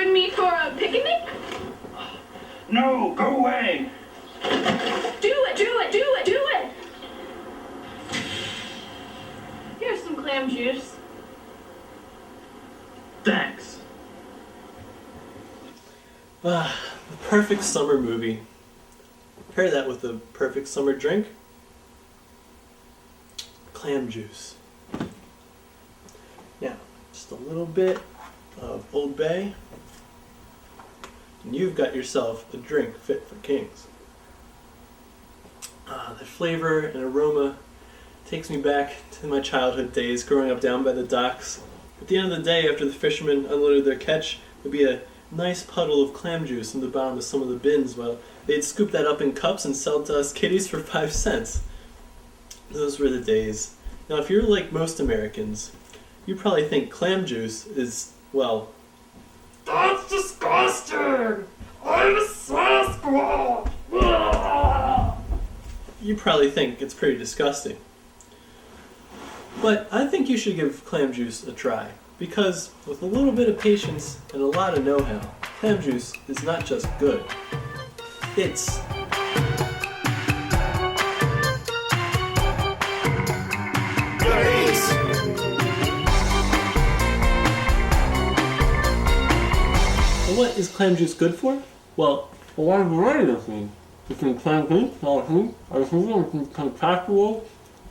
join me for a picnic? No, go away. Do it, do it, do it, do it. Here's some clam juice. Thanks. The perfect summer movie. Pair that with a perfect summer drink. Clam juice. Now, just a little bit of Old Bay, and you've got yourself a drink fit for kings. The flavor and aroma takes me back to my childhood days growing up down by the docks. At the end of the day, after the fishermen unloaded their catch, there'd be a nice puddle of clam juice in the bottom of some of the bins. Well, they'd scoop that up in cups and sell it to us kiddies for 5 cents. Those were the days. Now, if you're like most Americans, you probably think clam juice is, well... That's disgusting! I'm a Sasquatch! You probably think it's pretty disgusting. But I think you should give clam juice a try, because with a little bit of patience and a lot of know-how, clam juice is not just good. It's... So what is clam juice good for? Well, A wide variety of things. You can clam juice, salad juice, you can clam casserole,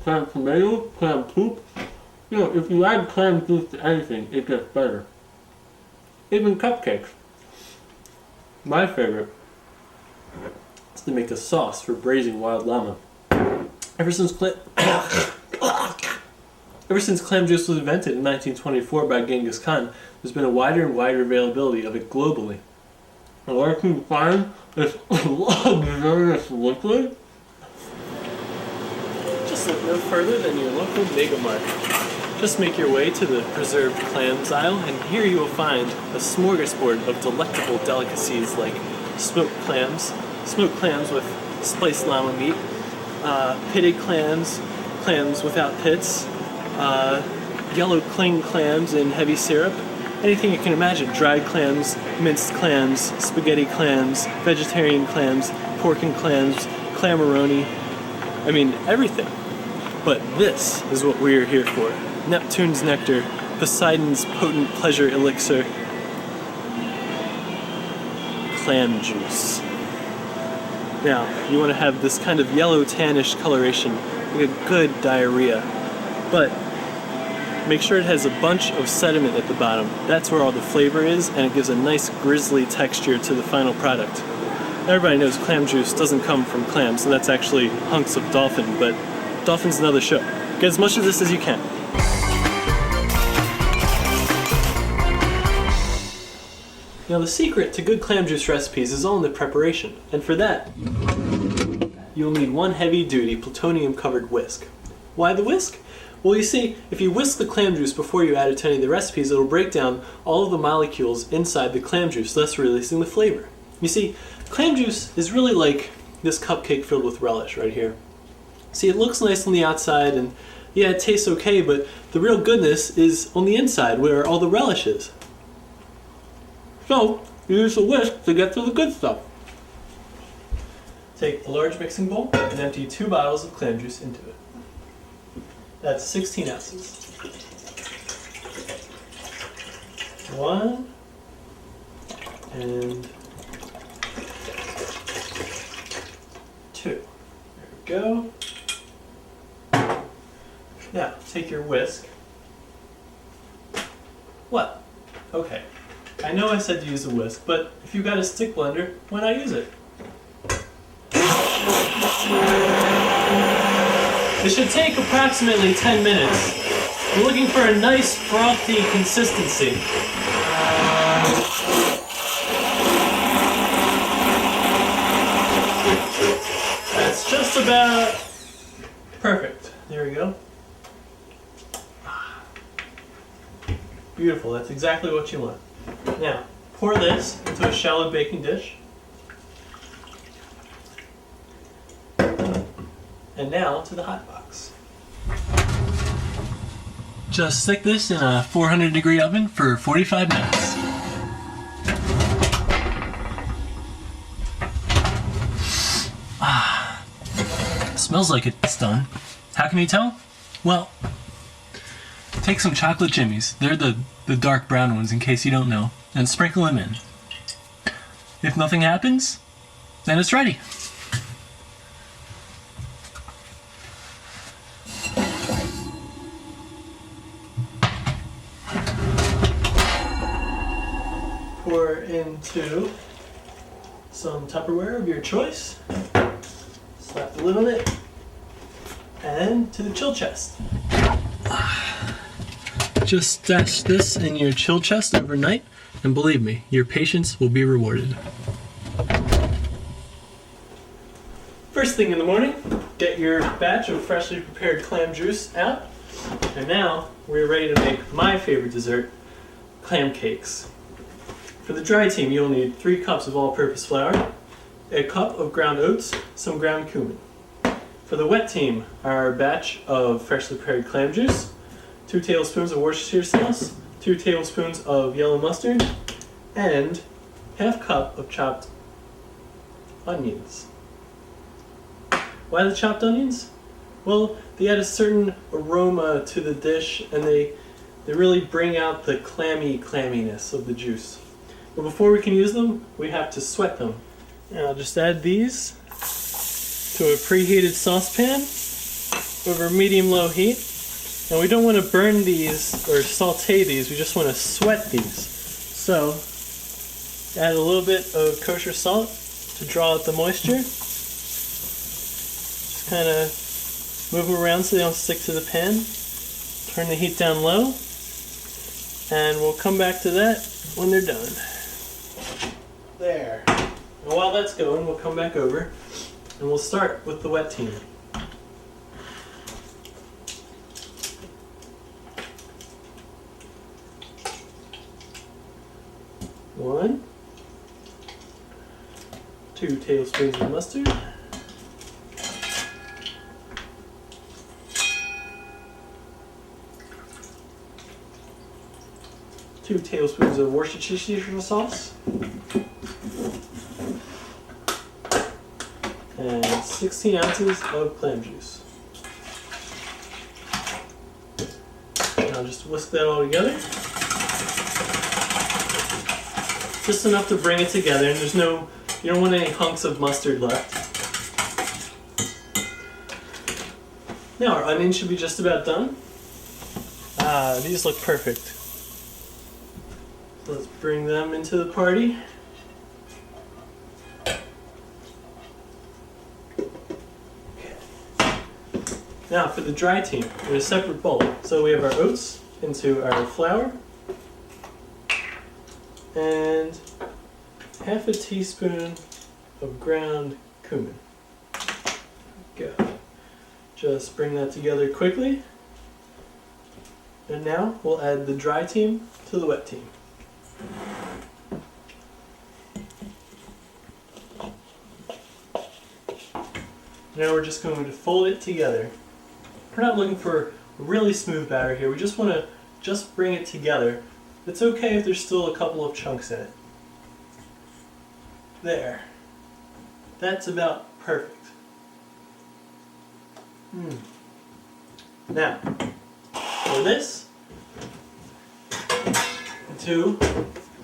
clam tomatoes, clam poop. You know, if you add clam juice to anything, it gets better. Even cupcakes. my favorite is to make a sauce for braising wild llama. Ever since clam juice was invented in 1924 by Genghis Khan, there's been a wider and wider availability of it globally. And where can you find this luxurious liquid? Just look no further than your local Mega Mart. Just make your way to the preserved clams aisle, and here you will find a smorgasbord of delectable delicacies like smoked clams with spiced llama meat, pitted clams, clams without pits, yellow cling clams in heavy syrup, anything you can imagine, dried clams, minced clams, spaghetti clams, vegetarian clams, pork and clams, clamoroni, I mean everything. But this is what we are here for. Neptune's nectar, Poseidon's potent pleasure elixir, clam juice. Now, you want to have this kind of yellow tannish coloration, like a good diarrhea, but make sure it has a bunch of sediment at the bottom. That's where all the flavor is, and it gives a nice grizzly texture to the final product. Everybody knows clam juice doesn't come from clams, so that's actually hunks of dolphin, but dolphin's another show. Get as much of this as you can. Now the secret to good clam juice recipes is all in the preparation, and for that, you'll need one heavy-duty plutonium-covered whisk. Why the whisk? Well, you see, if you whisk the clam juice before you add it to any of the recipes, it'll break down all of the molecules inside the clam juice, thus releasing the flavor. You see, clam juice is really like this cupcake filled with relish right here. See, it looks nice on the outside, and yeah, it tastes okay, but the real goodness is on the inside, where all the relish is. So, you use a whisk to get to the good stuff. Take a large mixing bowl and empty 2 bottles of clam juice into it. That's 16 ounces. 1 and 2. There we go. Now, take your whisk. What? Okay. I know I said to use a whisk, but if you've got a stick blender, why not use it? It should take approximately 10 minutes. We're looking for a nice frothy consistency. That's just about perfect. There we go. Beautiful, that's exactly what you want. Now, pour this into a shallow baking dish. And now to the hot box. Just stick this in a 400-degree oven for 45 minutes. Smells like it's done. How can you tell? Well, take some chocolate jimmies. They're the dark brown ones in case you don't know, and sprinkle them in. If nothing happens, then it's ready. Pour into some Tupperware of your choice. Slap the lid on it. And to the chill chest. Just stash this in your chill chest overnight, and believe me, your patience will be rewarded. First thing in the morning, get your batch of freshly prepared clam juice out. And now we're ready to make my favorite dessert, clam cakes. For the dry team, you'll need 3 cups of all-purpose flour, a cup of ground oats, some ground cumin. For the wet team, our batch of freshly prepared clam juice, 2 tablespoons of Worcestershire sauce, 2 tablespoons of yellow mustard, and half cup of chopped onions. Why the chopped onions? Well, they add a certain aroma to the dish, and they really bring out the clamminess of the juice. But before we can use them, we have to sweat them. And I'll just add these to a preheated saucepan over medium-low heat. And we don't want to burn these or saute these, we just want to sweat these. So, add a little bit of kosher salt to draw out the moisture. Just kind of move them around so they don't stick to the pan. Turn the heat down low. And we'll come back to that when they're done. There. And while that's going, we'll come back over and we'll start with the wet team. One, 2 tablespoons of mustard, 2 tablespoons of Worcestershire sauce, and 16 ounces of clam juice. Now just whisk that all together. Just enough to bring it together, and you don't want any hunks of mustard left. Now our onions should be just about done. These look perfect. So let's bring them into the party. Okay. Now for the dry team, in a separate bowl. So we have our oats into our flour, and half a teaspoon of ground cumin. Go. Just bring that together quickly. And now we'll add the dry team to the wet team. Now we're just going to fold it together. We're not looking for a really smooth batter here. We just want to bring it together. It's okay if there's still a couple of chunks in it. There. That's about perfect. Now, for this, into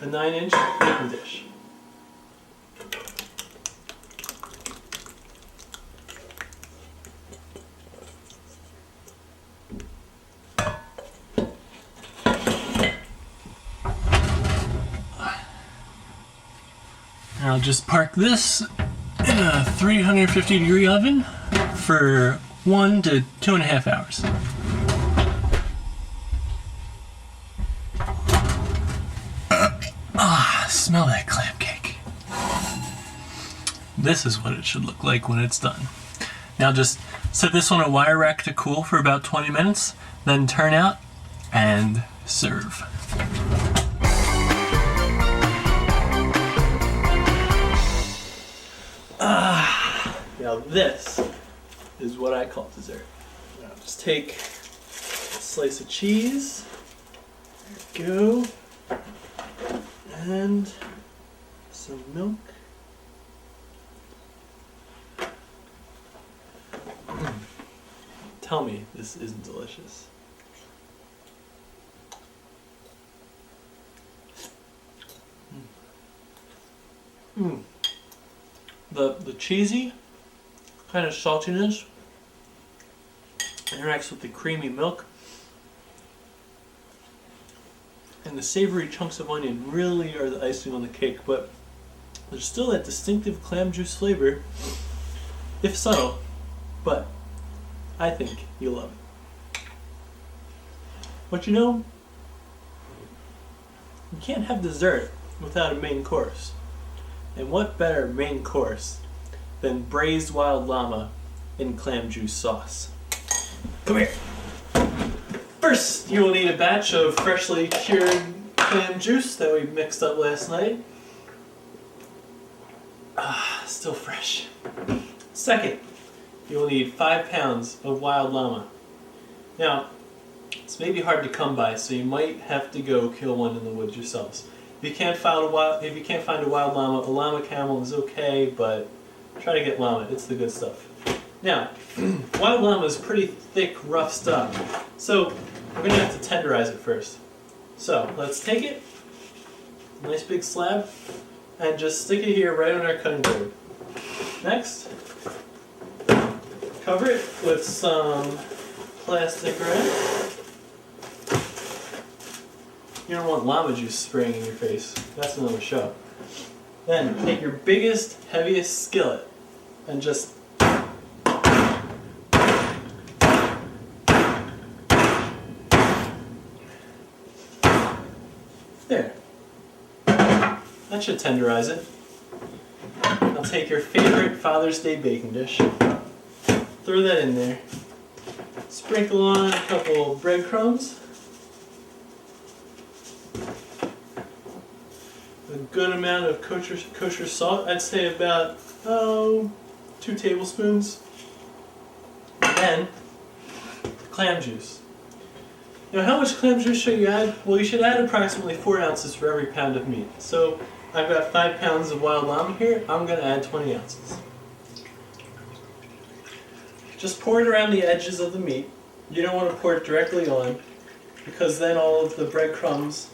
a 9-inch baking dish. I'll just park this in a 350-degree oven for 1 to 2.5 hours. Smell that clam cake. This is what it should look like when it's done. Now just set this on a wire rack to cool for about 20 minutes, then turn out and serve. Now this is what I call dessert. Now just take a slice of cheese. There we go. And some milk. Tell me this isn't delicious. The cheesy kind of saltiness interacts with the creamy milk, and the savory chunks of onion really are the icing on the cake, but there's still that distinctive clam juice flavor, if subtle, but I think you'll love it. But you know, you can't have dessert without a main course. And what better main course than braised wild llama in clam juice sauce? Come here. First, you will need a batch of freshly cured clam juice that we mixed up last night. Still fresh. Second, you will need 5 pounds of wild llama. Now, it's maybe hard to come by, so you might have to go kill one in the woods yourselves. If you can't find a wild llama, a llama camel is okay, but try to get llama. It's the good stuff. Now, wild llama is pretty thick, rough stuff, so we're gonna have to tenderize it first. So let's take it, nice big slab, and just stick it here right on our cutting board. Next, cover it with some plastic wrap. You don't want llama juice spraying in your face. That's another show. Then take your biggest, heaviest skillet and just there. That should tenderize it. Now take your favorite Father's Day baking dish. Throw that in there. Sprinkle on a couple breadcrumbs. A good amount of kosher salt. I'd say about 2 tablespoons. And then clam juice. Now, how much clam juice should you add? Well, you should add approximately 4 ounces for every pound of meat. So I've got 5 pounds of wild llama here. I'm going to add 20 ounces. Just pour it around the edges of the meat. You don't want to pour it directly on, because then all of the breadcrumbs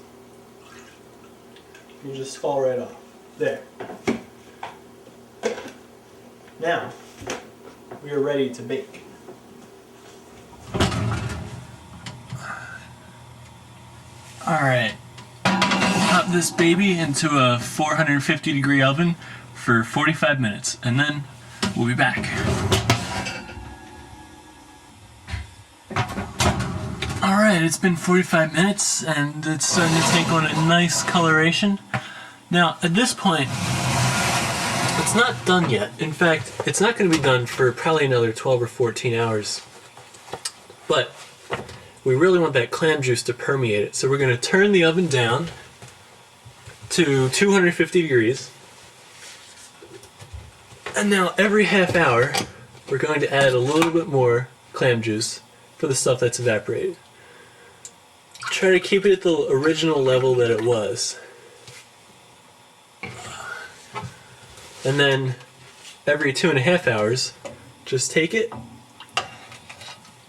will just fall right off. There. Now, we are ready to bake. Alright, pop this baby into a 450 degree oven for 45 minutes, and then we'll be back. Alright, it's been 45 minutes and it's starting to take on a nice coloration. Now, at this point, it's not done yet. In fact, it's not going to be done for probably another 12 or 14 hours. But we really want that clam juice to permeate it. So we're going to turn the oven down to 250 degrees. And now every half hour, we're going to add a little bit more clam juice for the stuff that's evaporated. Try to keep it at the original level that it was. And then every 2.5 hours, just take it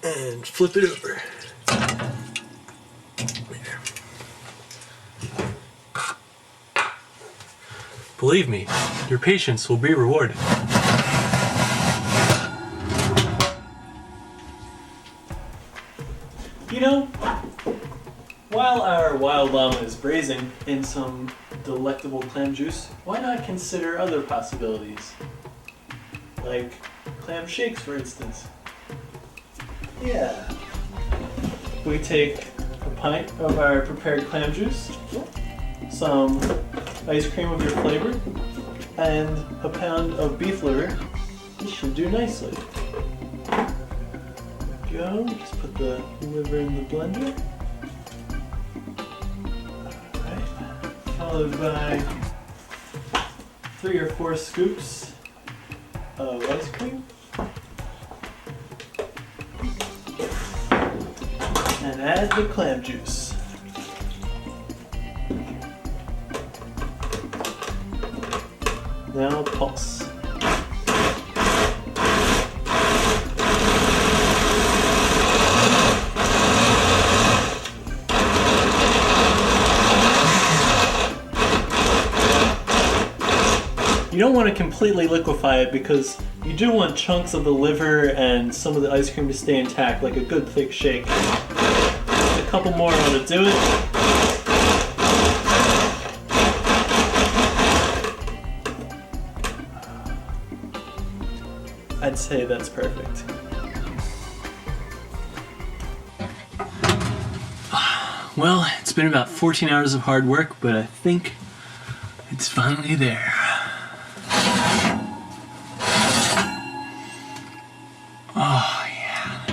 and flip it over. There. Believe me, your patience will be rewarded. You know, while our wild llama is braising in some delectable clam juice, why not consider other possibilities? Like clam shakes, for instance. Yeah. We take a pint of our prepared clam juice, some ice cream of your flavor, and a pound of beef liver. This should do nicely. There we go. Just put the liver in the blender. Followed by 3 or 4 scoops of ice cream, and add the clam juice. Now pulse. You don't want to completely liquefy it because you do want chunks of the liver and some of the ice cream to stay intact, like a good thick shake. Just a couple more ought to do it. I'd say that's perfect. Well, it's been about 14 hours of hard work, but I think it's finally there. Oh, yeah.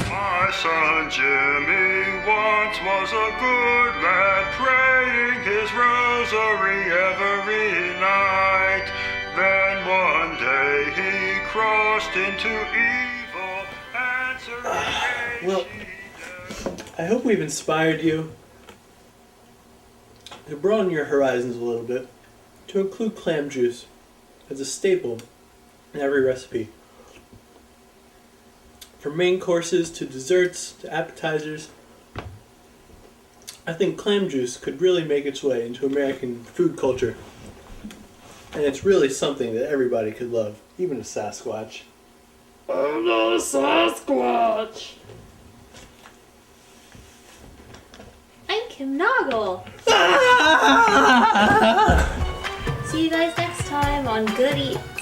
My son Jimmy once was a good lad, praying his rosary every night. Then one day he crossed into evil, answering Well, I hope we've inspired you to broaden your horizons a little bit, to include clam juice as a staple in every recipe. From main courses to desserts to appetizers, I think clam juice could really make its way into American food culture. And it's really something that everybody could love, even a Sasquatch. I'm not a Sasquatch. I'm Kim Noggle. See you guys next time on Good Eats.